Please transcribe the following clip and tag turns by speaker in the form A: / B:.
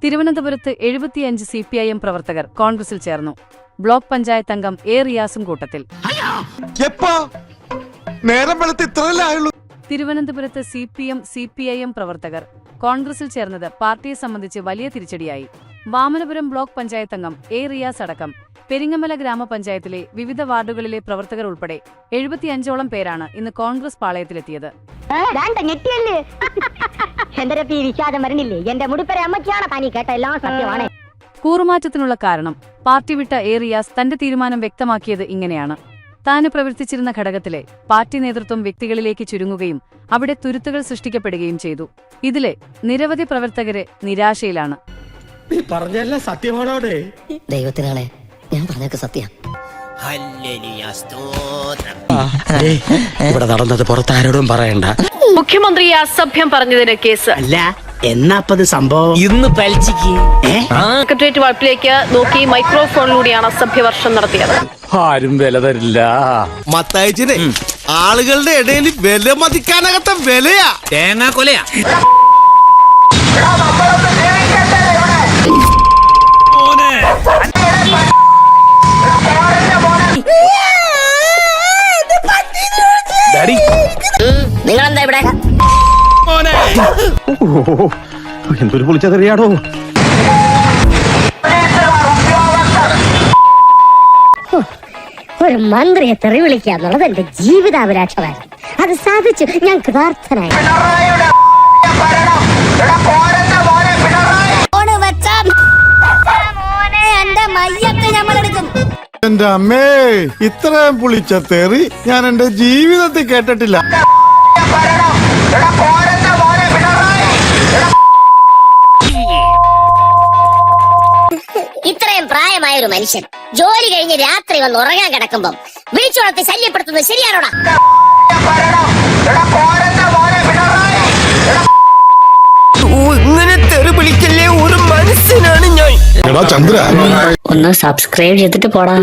A: തിരുവനന്തപുരത്ത് 75 CPIM പ്രവർത്തകർ കോൺഗ്രസിൽ ചേർന്നു. ബ്ലോക്ക് പഞ്ചായത്ത് അംഗം എ റിയാസും കൂട്ടത്തിൽ. തിരുവനന്തപുരത്ത് CPIM പ്രവർത്തകർ കോൺഗ്രസിൽ ചേർന്നത് പാർട്ടിയെ സംബന്ധിച്ച് വലിയ തിരിച്ചടിയായി. വാമനപുരം ബ്ലോക്ക് പഞ്ചായത്ത് അംഗം എ റിയാസ് അടക്കം പെരിങ്ങമല ഗ്രാമപഞ്ചായത്തിലെ വിവിധ വാർഡുകളിലെ പ്രവർത്തകർ ഉൾപ്പെടെ 75ഓളം പേരാണ് ഇന്ന് കോൺഗ്രസ് പാളയത്തിലെത്തിയത്. കൂറുമാറ്റത്തിനുള്ള കാരണം പാർട്ടി വിട്ട എ റിയാസ് തന്റെ തീരുമാനം വ്യക്തമാക്കിയത് ഇങ്ങനെയാണ്. താന് പ്രവർത്തിച്ചിരുന്ന ഘടകത്തിലെ പാർട്ടി നേതൃത്വം വ്യക്തികളിലേക്ക് ചുരുങ്ങുകയും അവിടെ തുരുത്തുകൾ സൃഷ്ടിക്കപ്പെടുകയും ചെയ്തു. ഇതിലെ നിരവധി പ്രവർത്തകരെ നിരാശയിലാണ്.
B: ദൈവത്തിനാണ് ഞാൻ പറഞ്ഞൊക്കെ സത്യം.
C: ഇവിടെ നടന്നത് പുറത്താരോടും പറയണ്ട.
A: മുഖ്യമന്ത്രിയെ അസഭ്യം പറഞ്ഞതിന് കേസ്.
C: അല്ല എന്നാപ്പത് സംഭവം ഇന്ന്
A: സെക്രട്ടേറിയറ്റ് വളപ്പിലേക്ക് നോക്കി മൈക്രോഫോണിലൂടെയാണ് അസഭ്യവർഷം നടത്തിയത്.
C: ആരും വില തരില്ല.
D: മത്തായിച്ചിനെ ആളുകളുടെ ഇടയിൽ വില മതിക്കാനകത്ത വിലയാ തേങ്ങാ കൊലയാ.
B: നിങ്ങളെന്താ ഇവിടെ?
C: എന്തൊരു പൊളിച്ചതെറിയാടോ.
B: ഒരു മന്ത്രിയെ തെറി വിളിക്കുക എന്നുള്ളത് എന്റെ ജീവിതാഭിലാഷമായിരുന്നു. അത് സാധിച്ചു. ഞാൻ കൃതാർത്ഥനായി.
D: എന്റെ അമ്മേ, ഇത്രയും പുളിച്ച തെറി ഞാൻ എന്റെ ജീവിതത്തിൽ കേട്ടിട്ടില്ല.
B: ഇത്രയും പ്രായമായ ഒരു മനുഷ്യൻ ജോലി കഴിഞ്ഞ് രാത്രി വന്ന് ഉറങ്ങാൻ കിടക്കുമ്പം വിളിച്ചുണർത്തി ശല്യപ്പെടുത്തുന്നത് ശരിയാണോടാ?
C: ഇങ്ങനെ തെറി വിളിക്കല്ലേ ഒരു മനുഷ്യനാണ് ഞാൻ.
B: ഒന്ന് സബ്സ്ക്രൈബ് ചെയ്തിട്ട് പോടാ.